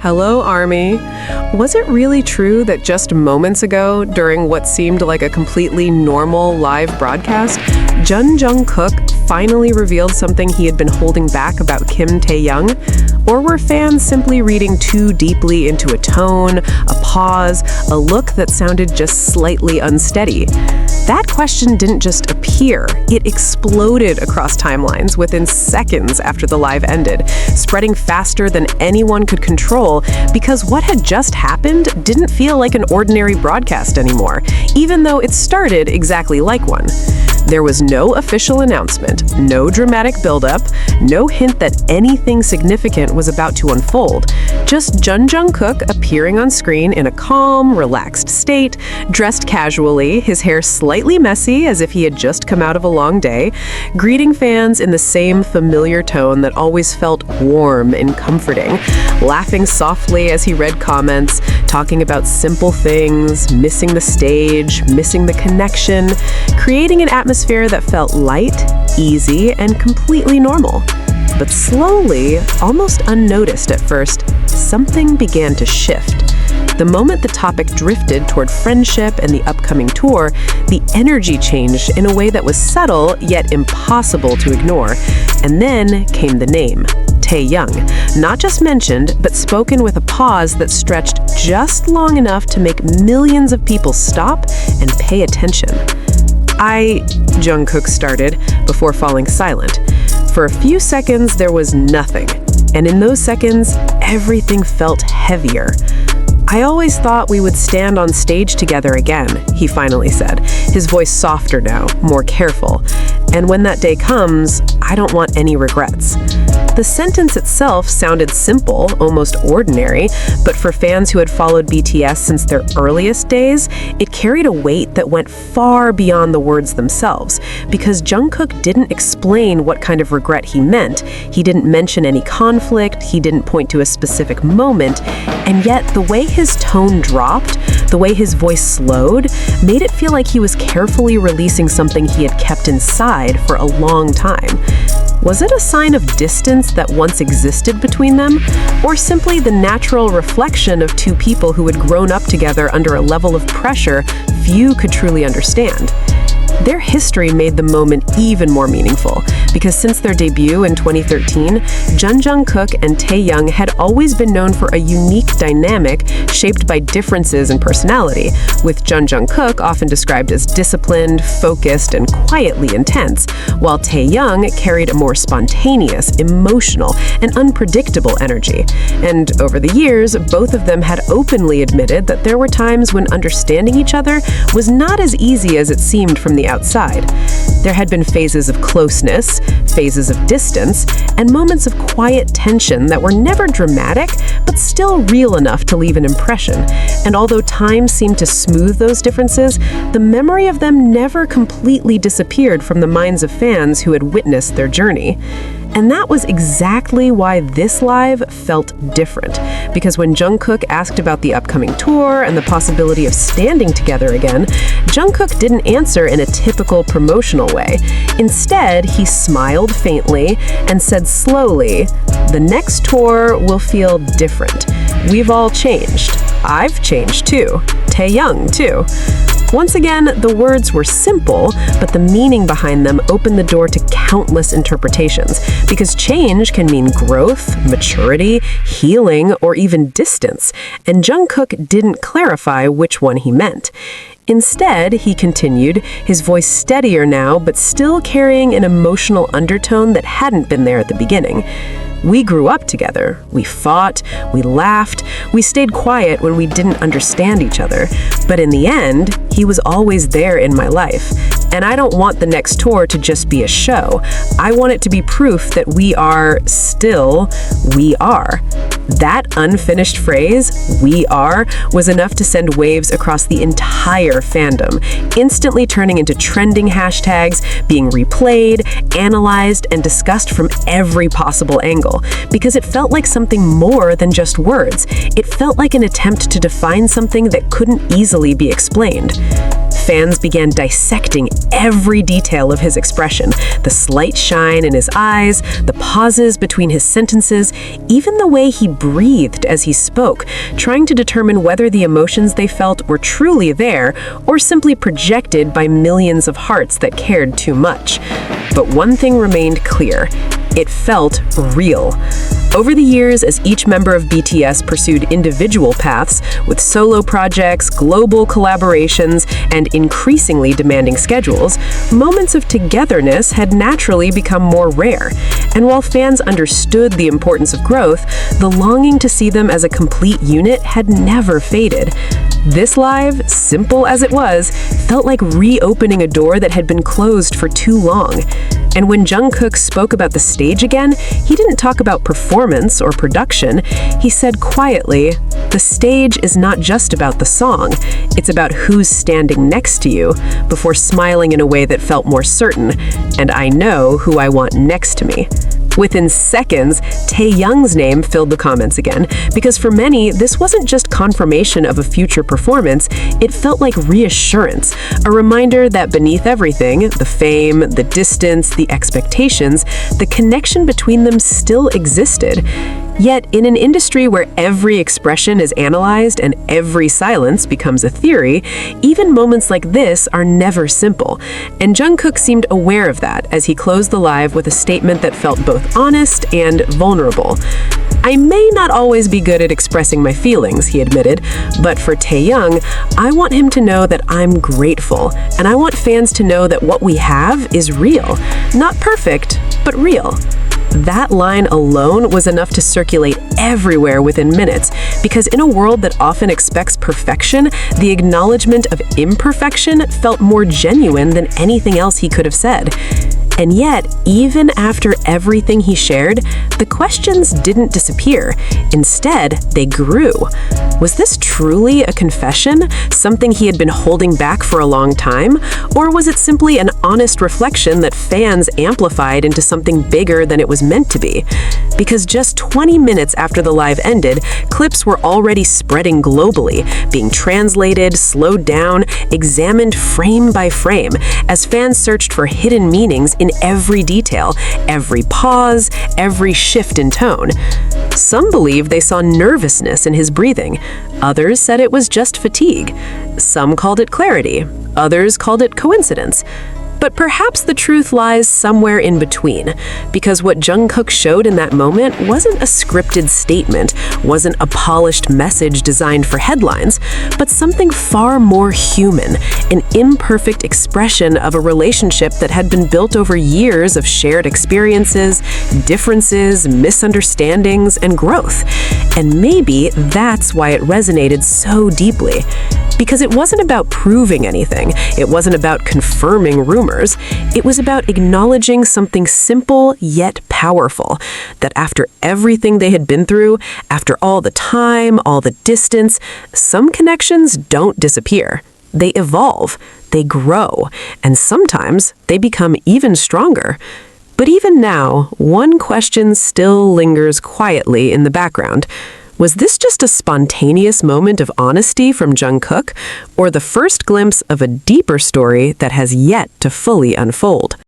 Hello, Army. Was it really true that just moments ago, during what seemed like a completely normal live broadcast, Jungkook finally revealed something he had been holding back about Kim Taehyung? Or were fans simply reading too deeply into a tone, a pause, a look that sounded just slightly unsteady? That question didn't just appear, it exploded across timelines within seconds after the live ended, spreading faster than anyone could control because what had just happened didn't feel like an ordinary broadcast anymore, even though it started exactly like one. There was no official announcement, no dramatic buildup, no hint that anything significant was about to unfold. Just Jungkook appearing on screen in a calm, relaxed state, dressed casually, his hair slightly messy as if he had just come out of a long day, greeting fans in the same familiar tone that always felt warm and comforting, laughing softly as he read comments, talking about simple things, missing the stage, missing the connection, creating an atmosphere that felt light, easy, and completely normal. But slowly, almost unnoticed at first, something began to shift. The moment the topic drifted toward friendship and the upcoming tour, the energy changed in a way that was subtle yet impossible to ignore. And then came the name, Taehyung, not just mentioned, but spoken with a pause that stretched just long enough to make millions of people stop and pay attention. Jungkook started, before falling silent. For a few seconds, there was nothing. And in those seconds, everything felt heavier. I always thought we would stand on stage together again, he finally said, his voice softer now, more careful. And when that day comes, I don't want any regrets. The sentence itself sounded simple, almost ordinary, but for fans who had followed BTS since their earliest days, it carried a weight that went far beyond the words themselves, because Jungkook didn't explain what kind of regret he meant. He didn't mention any conflict, he didn't point to a specific moment, and yet the way his tone dropped, the way his voice slowed, made it feel like he was carefully releasing something he had kept inside for a long time. Was it a sign of distance that once existed between them, or simply the natural reflection of two people who had grown up together under a level of pressure few could truly understand? Their history made the moment even more meaningful, because since their debut in 2013, Jungkook and Taehyung had always been known for a unique dynamic shaped by differences in personality, with Jungkook often described as disciplined, focused, and quietly intense, while Taehyung carried a more spontaneous, emotional, and unpredictable energy. And over the years, both of them had openly admitted that there were times when understanding each other was not as easy as it seemed from the outside. There had been phases of closeness, phases of distance, and moments of quiet tension that were never dramatic, but still real enough to leave an impression. And although time seemed to smooth those differences, the memory of them never completely disappeared from the minds of fans who had witnessed their journey. And that was exactly why this live felt different. Because when Jungkook asked about the upcoming tour and the possibility of standing together again, Jungkook didn't answer in a typical promotional way. Instead, he smiled faintly and said slowly, "The next tour will feel different. We've all changed. I've changed too. Taehyung too." Once again, the words were simple, but the meaning behind them opened the door to countless interpretations, because change can mean growth, maturity, healing, or even distance, and Jungkook didn't clarify which one he meant. Instead, he continued, his voice steadier now, but still carrying an emotional undertone that hadn't been there at the beginning. "We grew up together. We fought, we laughed, we stayed quiet when we didn't understand each other. But in the end, he was always there in my life. And I don't want the next tour to just be a show. I want it to be proof that we are. That unfinished phrase, "we are," was enough to send waves across the entire fandom, instantly turning into trending hashtags, being replayed, analyzed, and discussed from every possible angle, because it felt like something more than just words. It felt like an attempt to define something that couldn't easily be explained. Fans began dissecting every detail of his expression, the slight shine in his eyes, the pauses between his sentences, even the way he breathed as he spoke, trying to determine whether the emotions they felt were truly there or simply projected by millions of hearts that cared too much. But one thing remained clear. It felt real. Over the years, as each member of BTS pursued individual paths with solo projects, global collaborations, and increasingly demanding schedules, moments of togetherness had naturally become more rare. And while fans understood the importance of growth, the longing to see them as a complete unit had never faded. This live, simple as it was, felt like reopening a door that had been closed for too long. And when Jungkook spoke about the stage again, he didn't talk about performance or production. He said quietly, "The stage is not just about the song, it's about who's standing next to you," before smiling in a way that felt more certain, "And I know who I want next to me." Within seconds, Taehyung's name filled the comments again, because for many, this wasn't just confirmation of a future performance, it felt like reassurance, a reminder that beneath everything, the fame, the distance, the expectations, the connection between them still existed. Yet, in an industry where every expression is analyzed and every silence becomes a theory, even moments like this are never simple. And Jungkook seemed aware of that as he closed the live with a statement that felt both honest and vulnerable. "I may not always be good at expressing my feelings," he admitted, "but for Taehyung, I want him to know that I'm grateful, and I want fans to know that what we have is real. Not perfect, but real." That line alone was enough to circulate everywhere within minutes, because in a world that often expects perfection, the acknowledgement of imperfection felt more genuine than anything else he could have said. And yet, even after everything he shared, the questions didn't disappear. Instead, they grew. Was this truly a confession, something he had been holding back for a long time? Or was it simply an honest reflection that fans amplified into something bigger than it was meant to be? Because just 20 minutes after the live ended, clips were already spreading globally, being translated, slowed down, examined frame by frame, as fans searched for hidden meanings in every detail, every pause, every shift in tone. Some believed they saw nervousness in his breathing. Others said it was just fatigue. Some called it clarity. Others called it coincidence. But perhaps the truth lies somewhere in between, because what Jungkook showed in that moment wasn't a scripted statement, wasn't a polished message designed for headlines, but something far more human, an imperfect expression of a relationship that had been built over years of shared experiences, differences, misunderstandings, and growth. And maybe that's why it resonated so deeply. Because it wasn't about proving anything, it wasn't about confirming rumors, it was about acknowledging something simple yet powerful, that after everything they had been through, after all the time, all the distance, some connections don't disappear. They evolve, they grow, and sometimes they become even stronger. But even now, one question still lingers quietly in the background. Was this just a spontaneous moment of honesty from Jungkook, or the first glimpse of a deeper story that has yet to fully unfold?